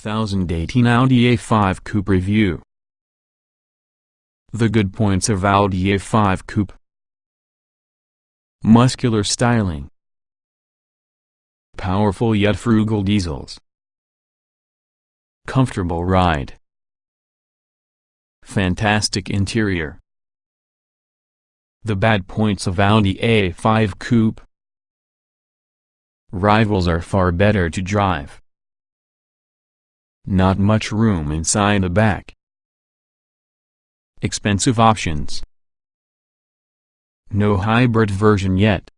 2018 Audi A5 Coupe Review. The good points of Audi A5 Coupe: muscular styling, powerful yet frugal diesels, comfortable ride, fantastic interior. The bad points of Audi A5 Coupe: rivals are far better to drive. Not much room inside the back. Expensive options. No hybrid version yet.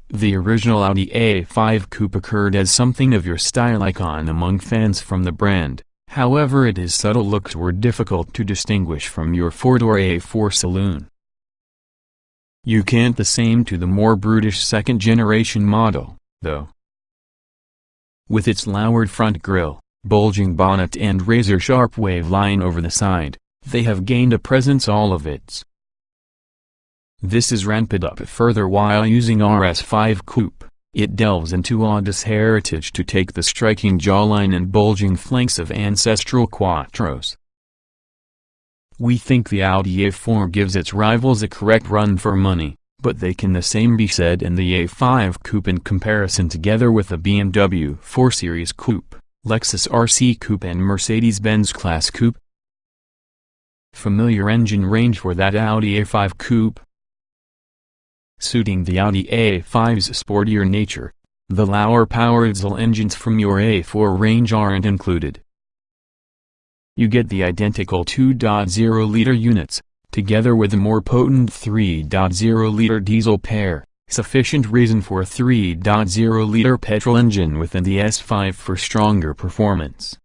The original Audi A5 Coupe occurred as something of your style icon among fans from the brand, however its subtle looks were difficult to distinguish from your four-door A4 saloon. You can't the same to the more brutish second-generation model, though. With its lowered front grille, bulging bonnet and razor-sharp waveline over the side, they have gained a presence all of its. This is ramped up further while using RS5 Coupe. It delves into Audi's heritage to take the striking jawline and bulging flanks of ancestral quattros. We think the Audi A4 gives its rivals a correct run for money, but they can the same be said in the A5 Coupe in comparison together with the BMW 4 Series Coupe, Lexus RC Coupe and Mercedes-Benz Class Coupe. Familiar engine range for that Audi A5 Coupe. Suiting the Audi A5's sportier nature, the lower power diesel engines from your A4 range aren't included. You get the identical 2.0-liter units, together with a more potent 3.0-liter diesel pair, sufficient reason for a 3.0-liter petrol engine within the S5 for stronger performance.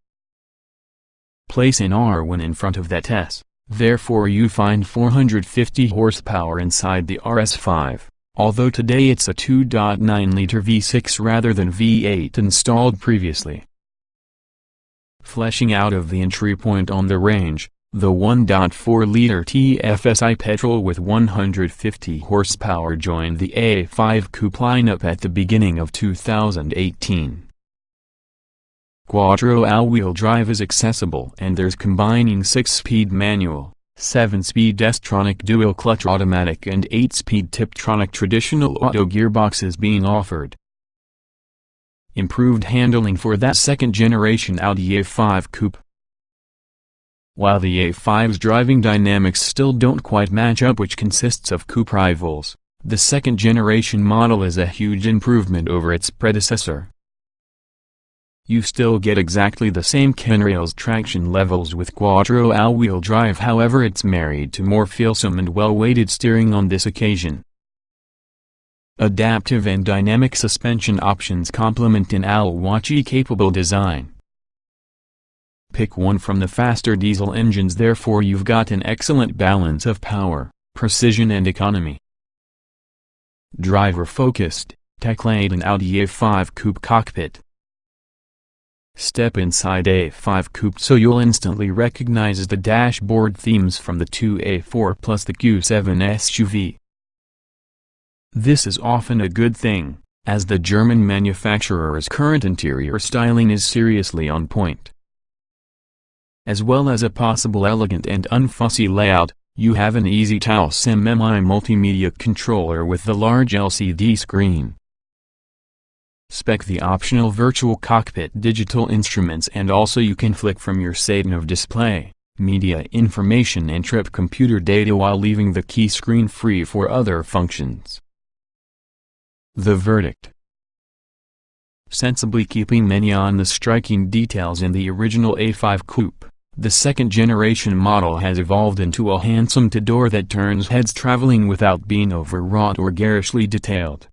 Place an R1 in front of that S, therefore you find 450 horsepower inside the RS5, although today it's a 2.9-liter V6 rather than V8 installed previously. Fleshing out of the entry point on the range, the 1.4-liter TFSI petrol with 150 horsepower joined the A5 Coupe lineup at the beginning of 2018. Quattro all-wheel drive is accessible and there's combining 6-speed manual, 7-speed S-tronic dual-clutch automatic and 8-speed Tiptronic traditional auto gearboxes being offered. Improved handling for that second-generation Audi A5 Coupe. While the A5's driving dynamics still don't quite match up, which consists of coupe rivals, the second-generation model is a huge improvement over its predecessor. You still get exactly the same Kenrail's traction levels with quattro all-wheel drive, however it's married to more feelsome and well-weighted steering on this occasion. Adaptive and dynamic suspension options complement an all-watchy-capable design. Pick one from the faster diesel engines, therefore you've got an excellent balance of power, precision and economy. Driver-focused, tech-laden Audi A5 Coupe cockpit. Step inside A5 Coupe so you'll instantly recognize the dashboard themes from the 2A4 plus the Q7 SUV. This is often a good thing, as the German manufacturer's current interior styling is seriously on point. As well as a possible elegant and unfussy layout, you have an easy-to-use MMI multimedia controller with the large LCD screen. Spec the optional virtual cockpit digital instruments, and also you can flick from your sat-nav display, media information and trip computer data while leaving the key screen free for other functions. The verdict: sensibly keeping many on the striking details in the original A5 Coupe, the second-generation model has evolved into a handsome two-door that turns heads traveling without being overwrought or garishly detailed.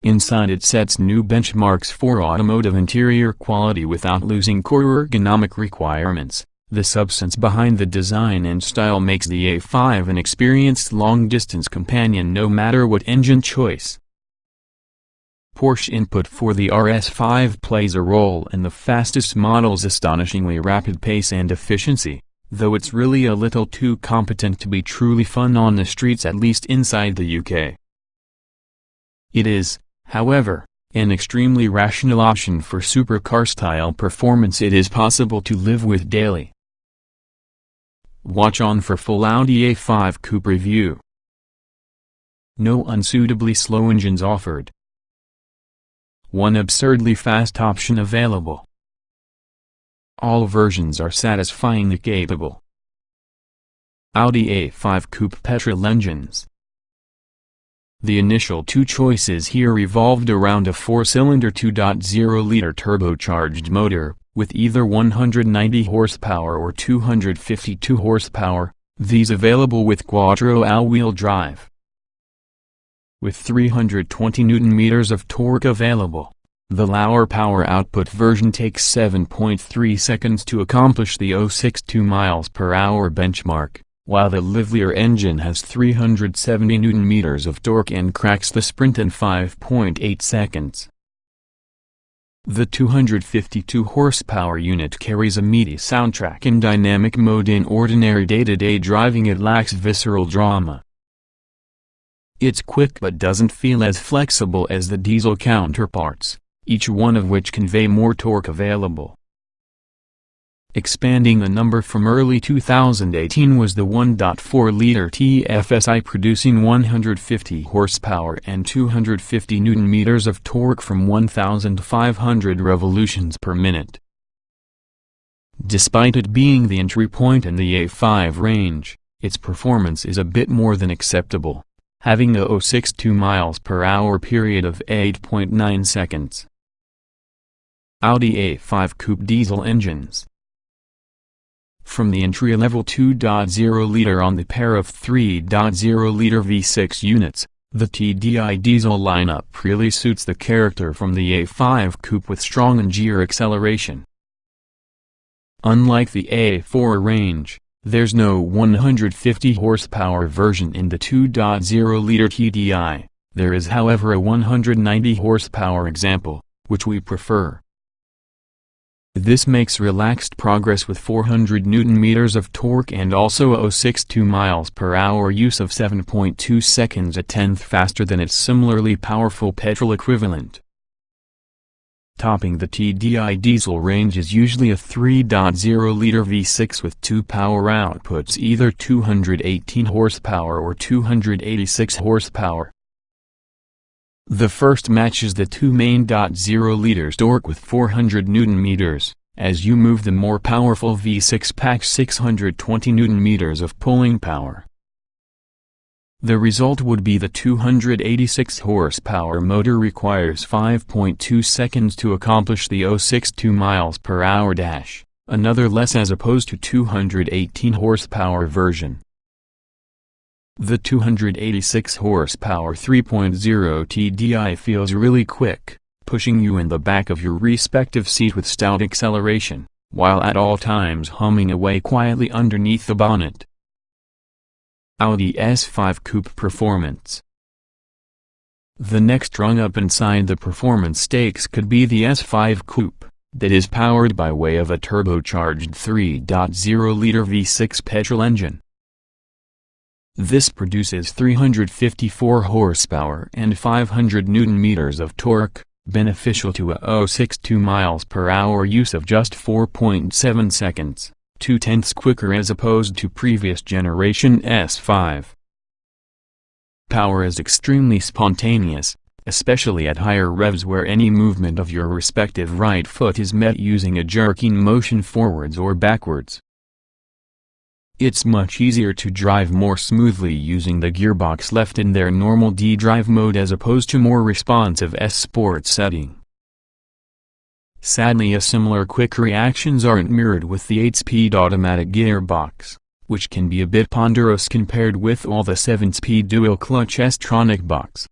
Inside it sets new benchmarks for automotive interior quality without losing core ergonomic requirements. The substance behind the design and style makes the A5 an experienced long-distance companion no matter what engine choice. Porsche input for the RS5 plays a role in the fastest model's astonishingly rapid pace and efficiency, though it's really a little too competent to be truly fun on the streets, at least inside the UK. It is, however, An extremely rational option for supercar-style performance it is possible to live with daily. Watch on for full Audi A5 coupe review. No unsuitably slow engines offered. One absurdly fast option available. All versions are satisfyingly capable. Audi A5 coupe petrol engines. The initial two choices here revolved around a 4-cylinder 2.0-liter turbocharged motor, with either 190 horsepower or 252 horsepower, these available with quattro all-wheel drive. With 320 Nm of torque available, the lower power output version takes 7.3 seconds to accomplish the 0.62 mph benchmark, while the livelier engine has 370 Nm of torque and cracks the sprint in 5.8 seconds. The 252 horsepower unit carries a meaty soundtrack in dynamic mode. In ordinary day-to-day driving it lacks visceral drama. It's quick but doesn't feel as flexible as the diesel counterparts, each one of which convey more torque available. Expanding the number from early 2018 was the 1.4-liter TFSI producing 150 horsepower and 250 Nm of torque from 1,500 revolutions per minute. Despite it being the entry point in the A5 range, its performance is a bit more than acceptable, having a 0.62 mph period of 8.9 seconds. Audi A5 coupe diesel engines. From the entry-level 2.0-liter on the pair of 3.0-liter V6 units, the TDI diesel lineup really suits the character from the A5 coupe with strong gear acceleration. Unlike the A4 range, there's no 150 horsepower version in the 2.0-liter TDI, there is however a 190 horsepower example, which we prefer. This makes relaxed progress with 400 Nm of torque and also a 0.62 mph use of 7.2 seconds, a tenth faster than its similarly powerful petrol equivalent. Topping the TDI diesel range is usually a 3.0-liter V6 with two power outputs, either 218 horsepower or 286 horsepower. The first matches the two main .0-liter torque with 400 Nm, as you move the more powerful V6 packs 620 Nm of pulling power. The result would be the 286 horsepower motor requires 5.2 seconds to accomplish the 0.62 mph dash, another less as opposed to 218 horsepower version. The 286 horsepower 3.0 TDI feels really quick, pushing you in the back of your respective seat with stout acceleration, while at all times humming away quietly underneath the bonnet. Audi S5 coupe performance. The next rung up inside the performance stakes could be the S5 coupe, that is powered by way of a turbocharged 3.0-liter V6 petrol engine. This produces 354 horsepower and 500 Nm of torque, beneficial to a 0.62 mph use of just 4.7 seconds, 2/10 quicker as opposed to previous generation S5. Power is extremely spontaneous, especially at higher revs where any movement of your respective right foot is met using a jerking motion forwards or backwards. It's much easier to drive more smoothly using the gearbox left in their normal D-drive mode as opposed to more responsive S-Sport setting. Sadly, a similar quick reactions aren't mirrored with the 8-speed automatic gearbox, which can be a bit ponderous compared with all the 7-speed dual-clutch S-tronic box.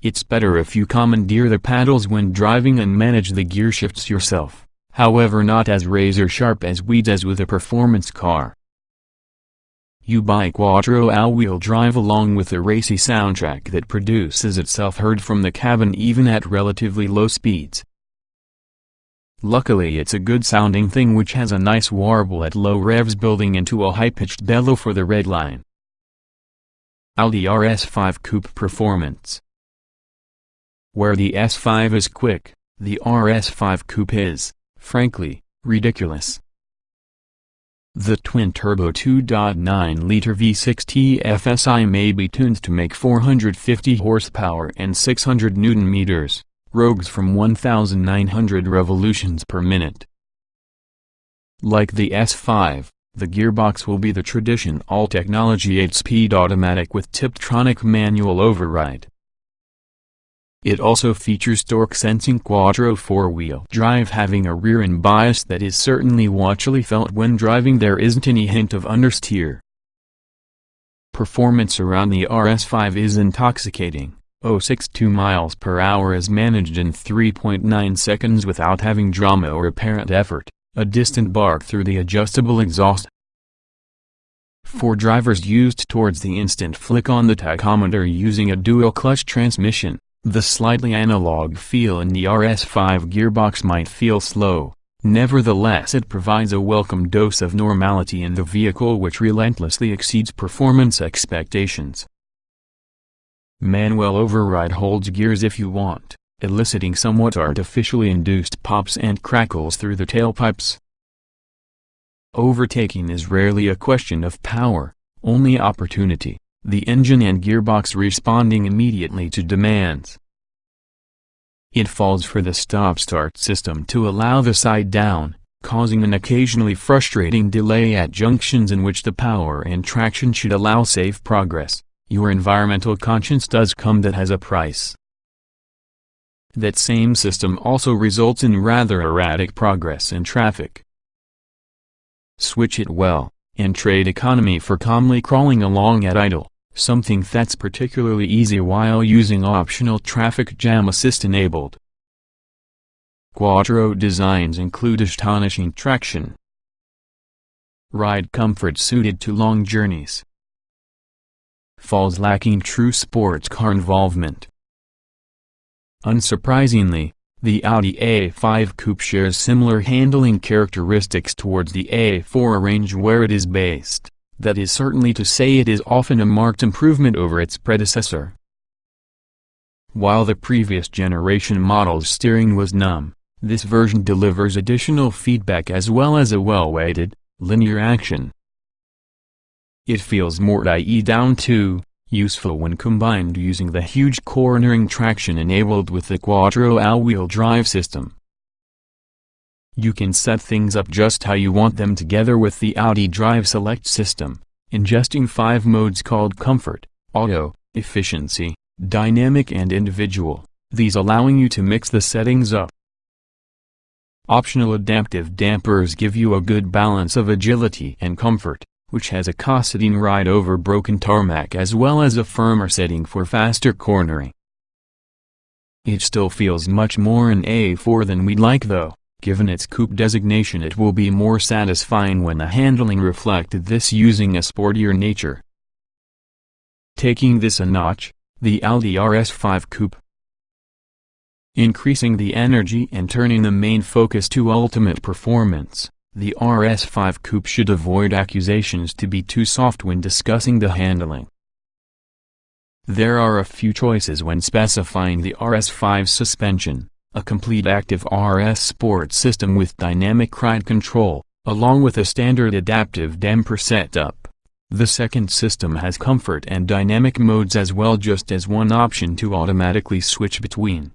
It's better if you commandeer the paddles when driving and manage the gearshifts yourself. However, not as razor-sharp as we does with a performance car. You buy quattro all-wheel drive along with a racy soundtrack that produces itself heard from the cabin even at relatively low speeds. Luckily it's a good-sounding thing which has a nice warble at low revs building into a high-pitched bellow for the red line. Audi RS5 coupe performance. Where the S5 is quick, the RS5 Coupe is, frankly, ridiculous. The twin-turbo 2.9-liter V6 TFSI may be tuned to make 450 horsepower and 600 Nm, rogues from 1,900 revolutions per minute. Like the S5, the gearbox will be the traditional all-technology 8-speed automatic with Tiptronic manual override. It also features torque-sensing quattro four-wheel drive, having a rear-end bias that is certainly watchily felt when driving. There isn't any hint of understeer. Performance around the RS5 is intoxicating. 0.62 miles per hour is managed in 3.9 seconds without having drama or apparent effort, a distant bark through the adjustable exhaust. For drivers used towards the instant flick on the tachometer using a dual-clutch transmission, the slightly analog feel in the RS5 gearbox might feel slow. Nevertheless, it provides a welcome dose of normality in the vehicle which relentlessly exceeds performance expectations. Manual override holds gears if you want, eliciting somewhat artificially induced pops and crackles through the tailpipes. Overtaking is rarely a question of power, only opportunity, the engine and gearbox responding immediately to demands. It falls for the stop-start system to allow the side down, causing an occasionally frustrating delay at junctions in which the power and traction should allow safe progress. Your environmental conscience does come, that has a price. That same system also results in rather erratic progress in traffic. Switch it well, and trade economy for calmly crawling along at idle, something that's particularly easy while using optional traffic jam assist enabled. Quattro designs include astonishing traction, ride comfort suited to long journeys, falls lacking true sports car involvement. Unsurprisingly, the Audi A5 Coupe shares similar handling characteristics towards the A4 range where it is based. That is certainly to say it is often a marked improvement over its predecessor. While the previous generation model's steering was numb, this version delivers additional feedback as well as a well-weighted, linear action. It feels more down to useful when combined using the huge cornering traction enabled with the quattro all-wheel drive system. You can set things up just how you want them together with the Audi Drive Select system, ingesting 5 modes called Comfort, Auto, Efficiency, Dynamic and Individual, these allowing you to mix the settings up. Optional adaptive dampers give you a good balance of agility and comfort, which has a cosseting ride over broken tarmac as well as a firmer setting for faster cornering. It still feels much more an A4 than we'd like though. Given its coupe designation, it will be more satisfying when the handling reflected this using a sportier nature. Taking this a notch, the Audi RS5 Coupe. Increasing the energy and turning the main focus to ultimate performance, the RS5 Coupe should avoid accusations to be too soft when discussing the handling. There are a few choices when specifying the RS5 suspension. A complete active RS Sport system with dynamic ride control, along with a standard adaptive damper setup. The second system has comfort and dynamic modes as well, just as one option to automatically switch between.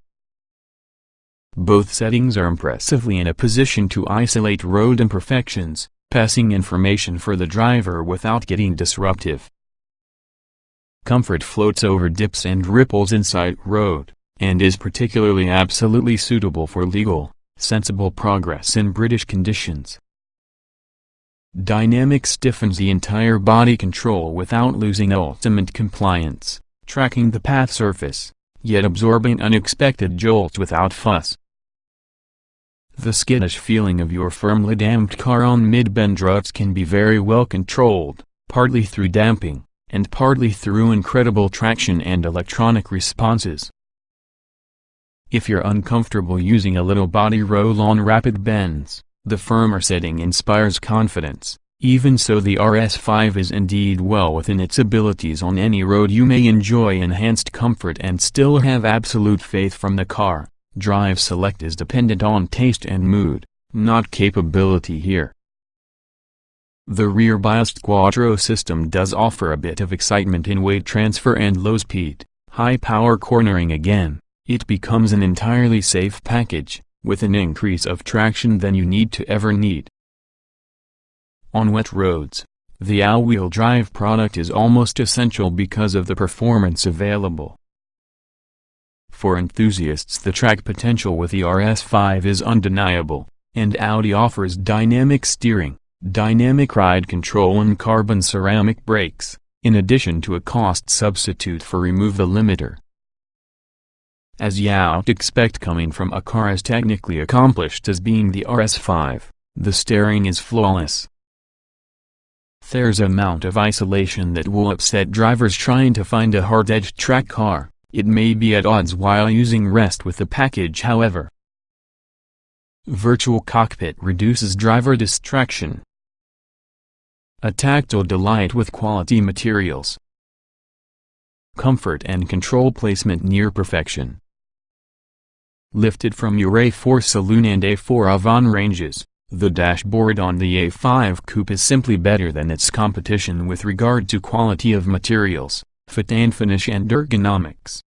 Both settings are impressively in a position to isolate road imperfections, passing information for the driver without getting disruptive. Comfort floats over dips and ripples inside road, and is particularly absolutely suitable for legal, sensible progress in British conditions. Dynamic stiffens the entire body control without losing ultimate compliance, tracking the path surface, yet absorbing unexpected jolts without fuss. The skittish feeling of your firmly damped car on mid-bend ruts can be very well controlled, partly through damping, and partly through incredible traction and electronic responses. If you're uncomfortable using a little body roll on rapid bends, the firmer setting inspires confidence, Even so, the RS5 is indeed well within its abilities. On any road you may enjoy enhanced comfort and still have absolute faith from the car. Drive select is dependent on taste and mood, not capability here. The rear-biased Quattro system does offer a bit of excitement in weight transfer and low-speed, high-power cornering. Again, it becomes an entirely safe package, with an increase of traction than you need to ever need. On wet roads, the all-wheel drive product is almost essential because of the performance available. For enthusiasts, the track potential with the RS5 is undeniable, and Audi offers dynamic steering, dynamic ride control and carbon ceramic brakes, in addition to a cost substitute for remove the limiter. As you'd expect coming from a car as technically accomplished as being the RS5, the steering is flawless. There's an amount of isolation that will upset drivers trying to find a hard-edged track car. It may be at odds while using rest with the package, however. Virtual cockpit reduces driver distraction. A tactile delight with quality materials. Comfort and control placement near perfection. Lifted from your A4 Saloon and A4 Avant ranges, the dashboard on the A5 Coupe is simply better than its competition with regard to quality of materials, fit and finish and ergonomics.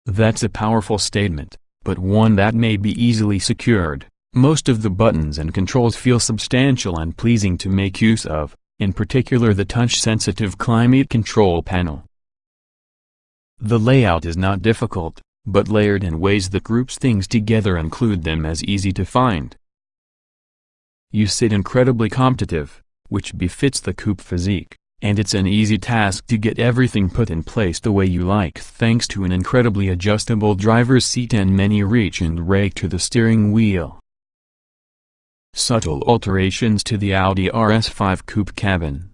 That's a powerful statement, but one that may be easily secured. Most of the buttons and controls feel substantial and pleasing to make use of, in particular the touch-sensitive climate control panel. The layout is not difficult, but layered in ways that groups things together and include them as easy to find. You sit incredibly competitive, which befits the coupe physique, and it's an easy task to get everything put in place the way you like thanks to an incredibly adjustable driver's seat and many reach and rake to the steering wheel. Subtle alterations to the Audi RS5 coupe cabin.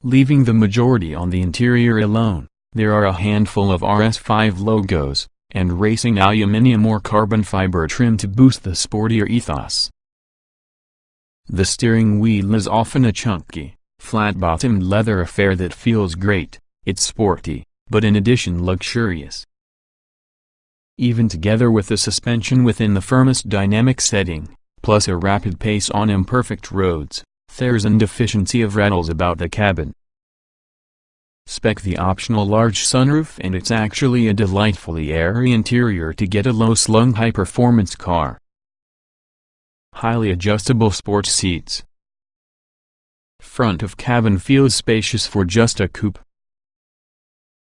Leaving the majority on the interior alone, there are a handful of RS5 logos, and racing aluminum or carbon fiber trim to boost the sportier ethos. The steering wheel is often a chunky, flat-bottomed leather affair that feels great. It's sporty, but in addition luxurious. Even together with the suspension within the firmest dynamic setting, plus a rapid pace on imperfect roads, there's an deficiency of rattles about the cabin. Spec the optional large sunroof and it's actually a delightfully airy interior to get a low-slung high-performance car. Highly adjustable sports seats. Front of cabin feels spacious for just a coupe.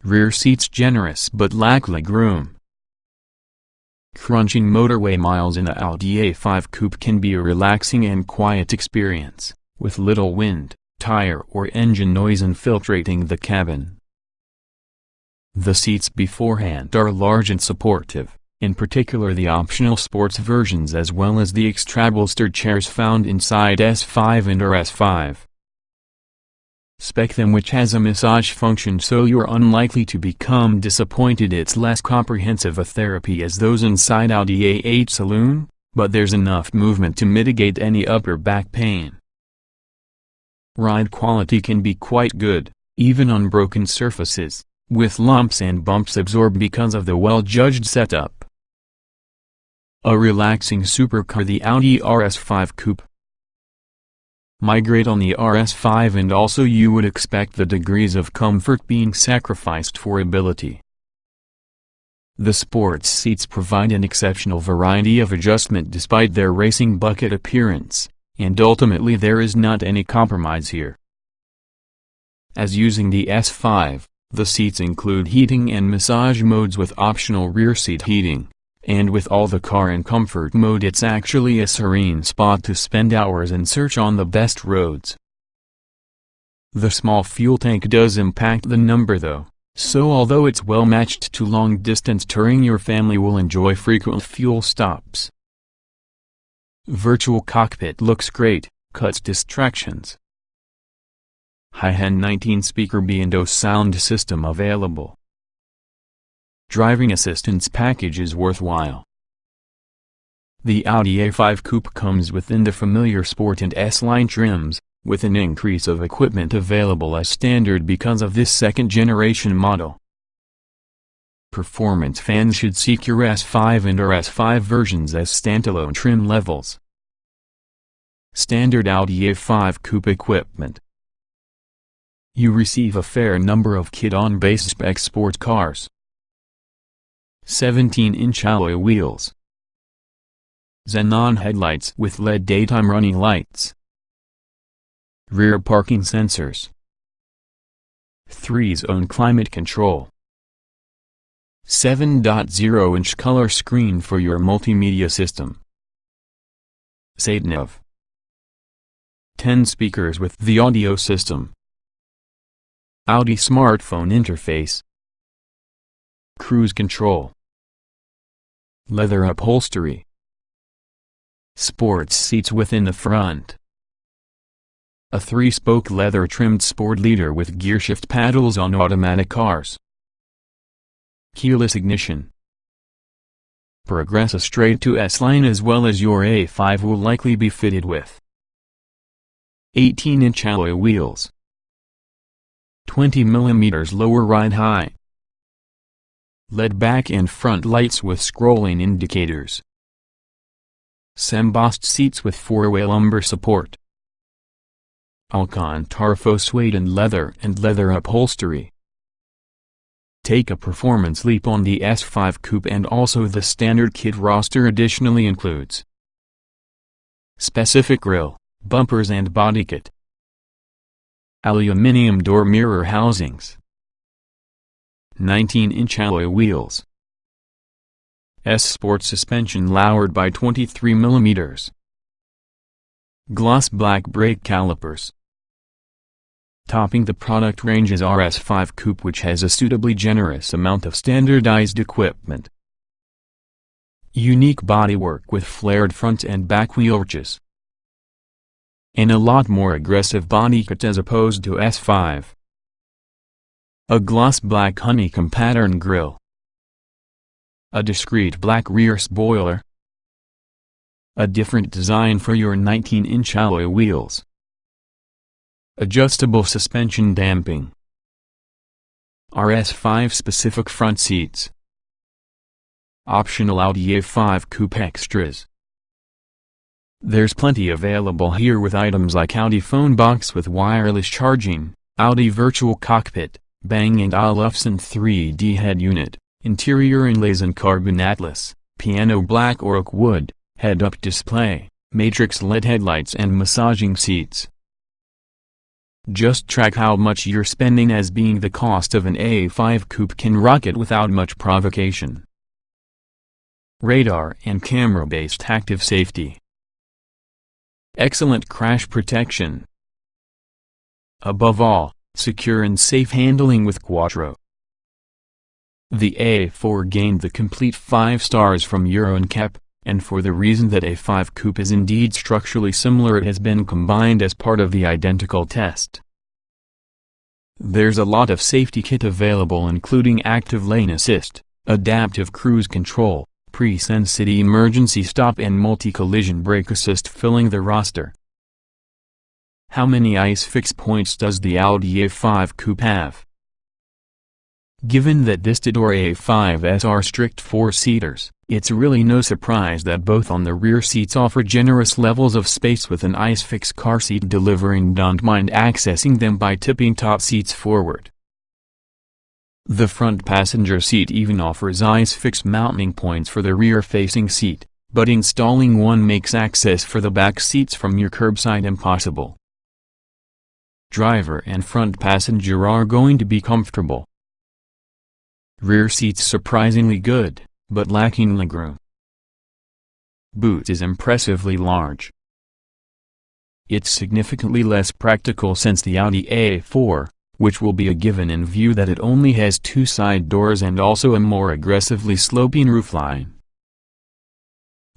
Rear seats generous but lack legroom. Crunching motorway miles in the Audi A5 coupe can be a relaxing and quiet experience, with little wind, tire or engine noise infiltrating the cabin. The seats beforehand are large and supportive, in particular the optional sports versions as well as the extra bolstered chairs found inside S5 and RS5. Spec them, which has a massage function, so you're unlikely to become disappointed. It's less comprehensive a therapy as those inside Audi A8 Saloon, but there's enough movement to mitigate any upper back pain. Ride quality can be quite good, even on broken surfaces, with lumps and bumps absorbed because of the well-judged setup. A relaxing supercar, the Audi RS5 Coupe. Migrate on the RS5 and also you would expect the degrees of comfort being sacrificed for ability. The sports seats provide an exceptional variety of adjustment despite their racing bucket appearance, and ultimately there is not any compromise here. As using the S5, the seats include heating and massage modes with optional rear seat heating. And with all the car in comfort mode, it's actually a serene spot to spend hours and search on the best roads. The small fuel tank does impact the number though, so although it's well matched to long distance touring, your family will enjoy frequent fuel stops. Virtual cockpit looks great, cuts distractions. High-end 19-speaker B&O sound system available. Driving assistance package is worthwhile. The Audi A5 Coupe comes within the familiar Sport and S-Line trims, with an increase of equipment available as standard because of this second-generation model. Performance fans should seek your S5 and or S5 versions as standalone trim levels. Standard Audi A5 Coupe equipment. You receive a fair number of kit-on base spec sport cars. 17-inch alloy wheels. Xenon headlights with LED daytime running lights. Rear parking sensors. 3-zone climate control. 7.0-inch color screen for your multimedia system. Sat-nav. 10 speakers with the audio system. Audi smartphone interface. Cruise control. Leather upholstery. Sports seats within the front. A 3-spoke leather-trimmed sport leader with gearshift paddles on automatic cars. Keyless ignition. Progress a straight to S-Line as well as your A5 will likely be fitted with 18-inch alloy wheels. 20 mm lower ride height. LED back and front lights with scrolling indicators. Embossed seats with 4-way lumbar support. Alcantara suede and leather upholstery. Take a performance leap on the S5 Coupe, and also the standard kit roster additionally includes specific grille, bumpers and body kit. Aluminum door mirror housings. 19-inch alloy wheels. S-Sport suspension lowered by 23 mm. Gloss black brake calipers. Topping the product range is our S5 Coupe, which has a suitably generous amount of standardized equipment. Unique bodywork with flared front and back wheel arches. And a lot more aggressive body kit as opposed to S5. A gloss black honeycomb pattern grille. A discreet black rear spoiler. A different design for your 19-inch alloy wheels. Adjustable suspension damping. RS5 specific front seats. Optional Audi A5 Coupe extras. There's plenty available here with items like Audi phone box with wireless charging, Audi virtual cockpit, Bang & Olufsen 3D head unit, interior inlays and carbon atlas, piano black or oak wood, head-up display, matrix LED headlights and massaging seats. Just track how much you're spending, as being the cost of an A5 Coupe can rocket without much provocation. Radar and camera-based active safety. Excellent crash protection. Above all, secure and safe handling with Quattro. The A4 gained the complete 5 stars from Euro NCAP, and for the reason that A5 Coupe is indeed structurally similar, it has been combined as part of the identical test. There's a lot of safety kit available, including active lane assist, adaptive cruise control, pre-sense city emergency stop and multi-collision brake assist filling the roster. How many ICE-FIX points does the Audi A5 Coupe have? Given that this two-door A5s are strict 4-seaters, it's really no surprise that both on the rear seats offer generous levels of space, with an ICE-FIX car seat delivering don't mind accessing them by tipping top seats forward. The front passenger seat even offers ICE-FIX mounting points for the rear-facing seat, but installing one makes access for the back seats from your curbside impossible. Driver and front passenger are going to be comfortable. Rear seats surprisingly good, but lacking legroom. Boot is impressively large. It's significantly less practical since the Audi A4, which will be a given in view that it only has 2 side doors and also a more aggressively sloping roofline.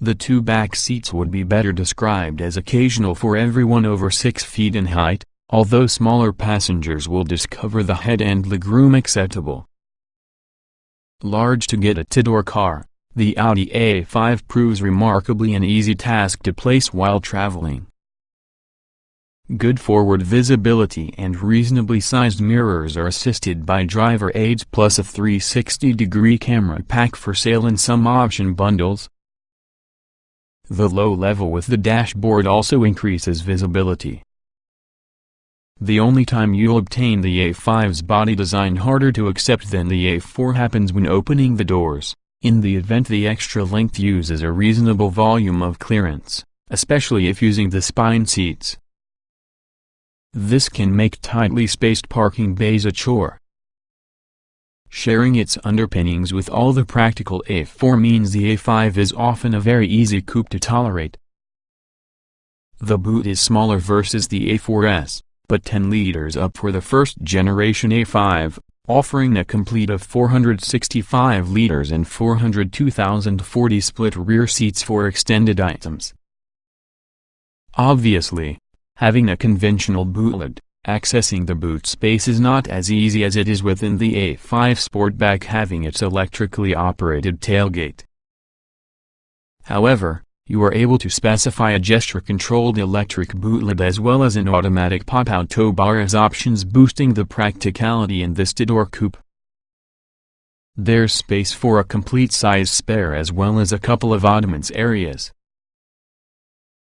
The 2 back seats would be better described as occasional for everyone over 6 feet in height, although smaller passengers will discover the head and legroom acceptable. Large to get a two-door car, The Audi A5 proves remarkably an easy task to place while traveling. Good forward visibility and reasonably sized mirrors are assisted by driver aids plus a 360-degree camera pack for sale in some option bundles. The low level with the dashboard also increases visibility. The only time you'll obtain the A5's body design harder to accept than the A4 happens when opening the doors, in the event the extra length uses a reasonable volume of clearance, especially if using the spine seats. This can make tightly spaced parking bays a chore. Sharing its underpinnings with all the practical A4 means the A5 is often a very easy coupe to tolerate. The boot is smaller versus the A4S, but 10 liters up for the first generation A5, offering a complete of 465 liters and 402,040 split rear seats for extended items. Obviously, having a conventional boot lid, accessing the boot space is not as easy as it is within the A5 Sportback having its electrically operated tailgate. However, you are able to specify a gesture-controlled electric boot lid as well as an automatic pop-out tow bar as options, boosting the practicality in this two-door coupe. There's space for a complete-size spare as well as a couple of ottomans areas.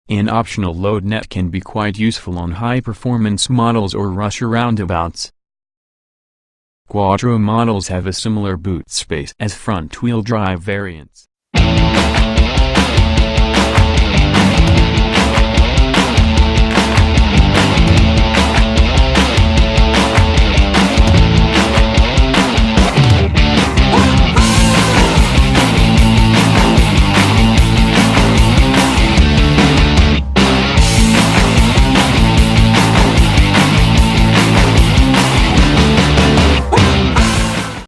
An optional load net can be quite useful on high-performance models or rusher roundabouts. Quattro models have a similar boot space as front-wheel drive variants.